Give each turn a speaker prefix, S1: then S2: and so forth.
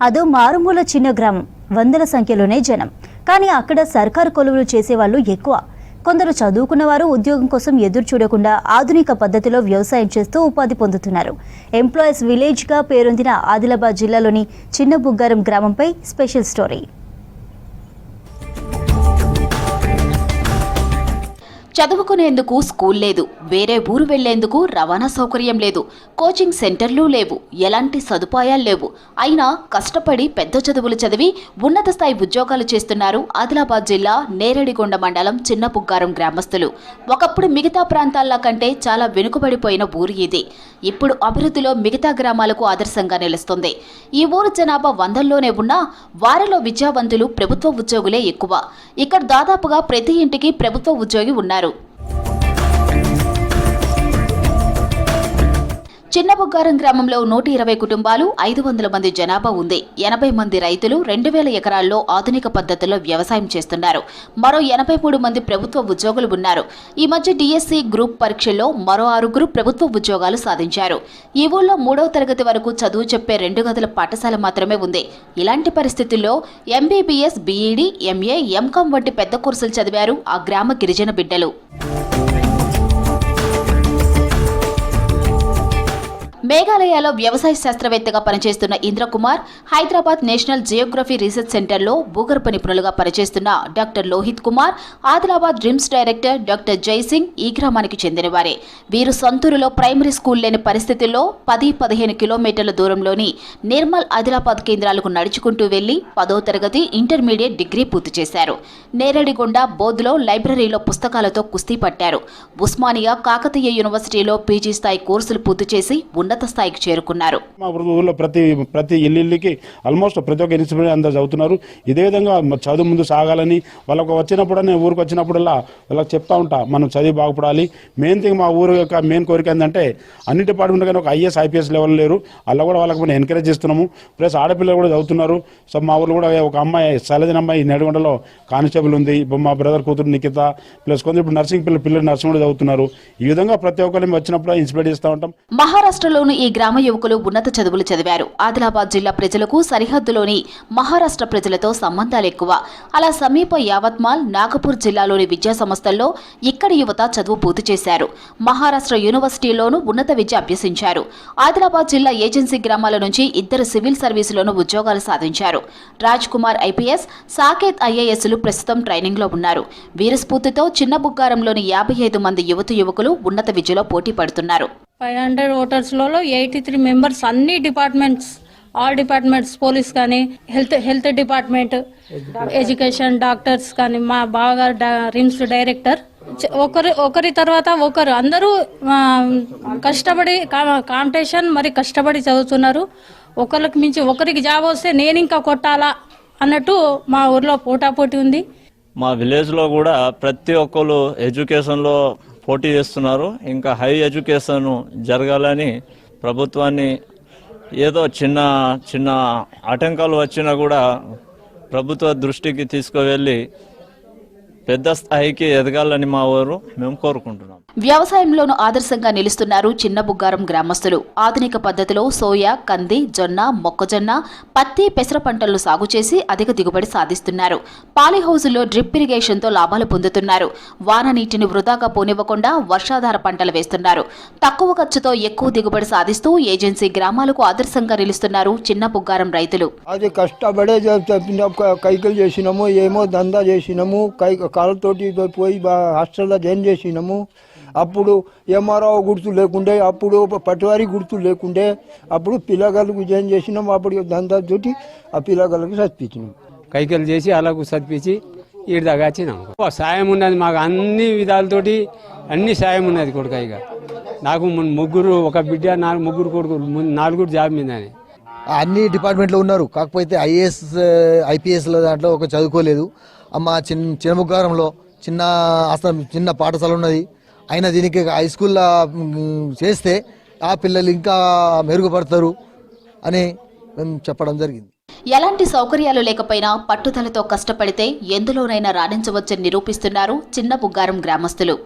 S1: అదో మారుమూల చిన్న గ్రామం, వందల సంఖ్యలోనే జనం. కానీ అక్కడ సర్కారు కొలువులు చేసేవాళ్ళు ఎక్కువ. కొందరు చదువుకున్న వారు ఉద్యోగం కోసం ఎదురు చూడకుండా ఆధునిక పద్ధతిలో వ్యవసాయం చేస్తూ ఉపాధి పొందుతున్నారు. ఎంప్లాయీస్ విలేజ్గా పేరొందిన ఆదిలాబాద్ జిల్లాలోని చిన్న బుగ్గారం గ్రామంపై స్పెషల్ స్టోరీ.
S2: చదువుకునేందుకు స్కూల్ లేదు, వేరే ఊరు వెళ్లేందుకు రవాణా సౌకర్యం లేదు, కోచింగ్ సెంటర్లు లేవు, ఎలాంటి సదుపాయాలు లేవు. అయినా కష్టపడి పెద్ద చదువులు చదివి ఉన్నత స్థాయి ఉద్యోగాలు చేస్తున్నారు ఆదిలాబాద్ జిల్లా నేరడిగొండ మండలం చిన్న బుగ్గారం గ్రామస్తులు. ఒకప్పుడు మిగతా ప్రాంతాల కంటే చాలా వెనుకబడిపోయిన ఊరు ఇది. ఇప్పుడు అభివృద్ధిలో మిగతా గ్రామాలకు ఆదర్శంగా నిలుస్తుంది. ఈ ఊరు జనాభా వందల్లోనే ఉన్నా వారిలో విద్యావంతులు ప్రభుత్వ ఉద్యోగులే ఎక్కువ. ఇక్కడ దాదాపుగా ప్రతి ఇంటికి ప్రభుత్వ ఉద్యోగి ఉన్నారు. చిన్న బుగ్గారం గ్రామంలో 120 కుటుంబాలు, 500 మంది జనాభా ఉంది. 80 మంది రైతులు 2000 ఎకరాల్లో ఆధునిక పద్ధతిలో వ్యవసాయం చేస్తున్నారు. మరో 83 మంది ప్రభుత్వ ఉద్యోగులు ఉన్నారు. ఈ మధ్య డిఎస్సి గ్రూప్ పరీక్షల్లో మరో 6 ప్రభుత్వ ఉద్యోగాలు సాధించారు. ఈ ఊళ్ళో 3వ తరగతి వరకు చదువు చెప్పే 2 గదుల పాఠశాల మాత్రమే ఉంది. ఇలాంటి పరిస్థితుల్లో ఎంబీబీఎస్, బీఈడీ, ఎంఏ, ఎంకాం వంటి పెద్ద కోర్సులు చదివారు ఆ గ్రామ గిరిజన బిడ్డలు. మేఘాలయలో వ్యవసాయ శాస్త్రవేత్తగా పనిచేస్తున్న Indrakumar, Hyderabad national geography research సెంటర్లో భూగర్భ నిపుణులుగా పనిచేస్తున్న డాక్టర్ లోహిత్ కుమార్, ఆదిలాబాద్ డ్రిమ్స్ డైరెక్టర్ డాక్టర్ జైసింగ్ ఈ గ్రామానికి చెందినవారే. వీరు సొంతూరులో ప్రైమరీ స్కూల్ లేని పరిస్థితుల్లో 10-15 కిలోమీటర్ల దూరంలోని నిర్మల్, ఆదిలాబాద్ కేంద్రాలకు నడుచుకుంటూ వెళ్లి 10వ తరగతి, ఇంటర్మీడియట్, డిగ్రీ పూర్తి చేశారు. నేరడిగొండ, బోధ్లో లైబ్రరీలో పుస్తకాలతో కుస్తీ పట్టారు. ఉస్మానియా, కాకతీయ యూనివర్సిటీలో పీజీ స్థాయి కోర్సులు పూర్తి చేసి ఉన్నత స్థాయికి చేరుకున్నారు.
S3: మా ఊళ్ళో ప్రతి ఇల్లుకి ఆల్మోస్ట్ ప్రతి ఒక్క ఇన్స్టిట్యూట్ అందరూ చదువుతున్నారు. ఇదే విధంగా చదువు ముందు సాగాలని వాళ్ళకు వచ్చినప్పుడు, నేను ఊరికి వచ్చినప్పుడల్లా వాళ్ళకి చెప్తా ఉంటా, మనం చదివి బాగుపడాలి. మెయిన్ థింగ్ మా ఊరు యొక్క మెయిన్ కోరిక ఏంటంటే అన్ని డిపార్ట్మెంట్ కానీ ఒక ఐఏఎస్, ఐపీఎస్ లెవెల్ లేరు. అలా కూడా వాళ్ళకి మనం ఎంకరేజ్ చేస్తున్నాము. ప్లస్ ఆడపిల్లలు కూడా చదువుతున్నారు. సో మా ఊళ్ళో కూడా ఒక అమ్మాయి, సలజన అమ్మాయి, నెడగొండలో కానిస్టేబుల్ ఉంది. ఇప్పుడు మా బ్రదర్ కూతురు నిఖిత, ప్లస్ కొంచెం ఇప్పుడు నర్సింగ్ పిల్లలు నర్సింగ్ కూడా చదువుతున్నారు. ఈ విధంగా ప్రతి ఒక్కరిని వచ్చినప్పుడు ఇన్స్పైర్ చేస్తూ ఉంటాం.
S2: మహారాష్ట్రలోని ఈ గ్రామ యువకులు ఉన్నత చదువులు చదివారు. ఆదిలాబాద్ జిల్లా ప్రజలకు సరిహద్దులోని మహారాష్ట్ర ప్రజలతో సంబంధాలు ఎక్కువ. అలా సమీప యావత్మాల్, నాగపూర్ జిల్లాలోని విద్యా సంస్థల్లో ఇక్కడి యువత చదువు పూర్తి చేశారు. మహారాష్ట్ర యూనివర్సిటీలోనూ ఉన్నత విద్య అభ్యసించారు. ఆదిలాబాద్ జిల్లా ఏజెన్సీ గ్రామాల నుంచి 2 సివిల్ సర్వీసులోనూ ఉద్యోగాలు సాధించారు. రాజ్ కుమార్ ఐపీఎస్, సాకేత్ ఐఏఎస్లు ప్రస్తుతం ట్రైనింగ్లో ఉన్నారు. వీరి స్ఫూర్తితో చిన్న బుగ్గారంలోని 55 మంది యువకులు ఉన్నత విద్యలో పోటీ పడుతున్నారు.
S4: 500 ఓటర్స్లలో 83 మెంబర్స్, అన్ని డిపార్ట్మెంట్స్, ఆల్ డిపార్ట్మెంట్స్, పోలీస్ కానీ, హెల్త్ డిపార్ట్మెంట్, ఎడ్యుకేషన్, డాక్టర్స్ కానీ, మా బావగారు రిమ్స్ డైరెక్టర్. ఒకరి తర్వాత ఒకరు అందరూ కష్టపడి కాంపిటీషన్ మరి కష్టపడి చదువుతున్నారు. ఒకరికి మించి ఒకరికి జాబ్ వస్తే నేను ఇంకా కొట్టాలా అన్నట్టు మా ఊర్లో పోటాపోటీ ఉంది.
S5: మా విలేజ్లో కూడా ప్రతి ఒక్కరు ఎడ్యుకేషన్లో పోటీ చేస్తున్నారు. ఇంకా హై ఎడ్యుకేషన్ జరగాలని ప్రభుత్వాన్ని ఏదో చిన్న ఆటంకాలు వచ్చినా కూడా ప్రభుత్వ దృష్టికి తీసుకువెళ్ళి పెద్ద స్థాయికి ఎదగాలని మా ఊరు మేము కోరుకుంటున్నాం.
S2: వ్యవసాయంలోనూ ఆదర్శంగా నిలుస్తున్నారు చిన్న బుగ్గారం గ్రామస్తులు. ఆధునిక పద్ధతిలో సోయా, కంది, జొన్న, మొక్కజొన్న, పత్తి, పెసర పంటలను సాగు చేసి అధిక దిగుబడి సాధిస్తున్నారు. పాలీహౌజుల్లో డ్రిప్ ఇరిగేషన్తో లాభాలు పొందుతున్నారు. వాన నీటిని వృధాగా పోనివ్వకుండా వర్షాధార పంటలు వేస్తున్నారు. తక్కువ ఖర్చుతో ఎక్కువ దిగుబడి సాధిస్తూ ఏజెన్సీ గ్రామాలకు ఆదర్శంగా నిలుస్తున్నారు చిన్న బుగ్గారం రైతులు.
S6: అది కష్టపడే కైకలు చేసినాము, ఏమో దందా చేసినాము, కాళ్ళతోటి పోయి హాస్టల్లో జాయిన్ చేసినాము. అప్పుడు ఎంఆర్ఓ గుర్తు లేకుండే, అప్పుడు పటివారి గుర్తు లేకుండే. అప్పుడు పిల్లగాళ్ళకు జాయిన్ చేసినాం. అప్పుడు దందాతోటి ఆ పిల్లగాళ్ళకి చదివించినాం.
S7: కైకలు చేసి అలాగూ చదివించి ఈడ దాకా వచ్చినాం. సాయం ఉన్నది మాకు, అన్ని విధాలతోటి అన్ని సాయం ఉన్నది కొడుక. ఇక నాకు ముగ్గురు, ఒక బిడ్డ, 4 కొడుకులు, 4 జాబ్ మీదని
S8: అన్ని డిపార్ట్మెంట్లో ఉన్నారు. కాకపోతే ఐఏఎస్, ఐపీఎస్ల దాంట్లో ఒక చదువుకోలేదు. మా చిన్న బుగ్గారంలో చిన్న పాఠశాల ఉన్నది. అయినా దీనికి హై స్కూల్లో చేస్తే ఆ పిల్లలు ఇంకా మెరుగుపడతారు అని మేము చెప్పడం జరిగింది.
S2: ఎలాంటి సౌకర్యాలు లేకపోయినా పట్టుదలతో కష్టపడితే ఎందులోనైనా రాణించవచ్చని నిరూపిస్తున్నారు చిన్న బుగ్గారం గ్రామస్తులు.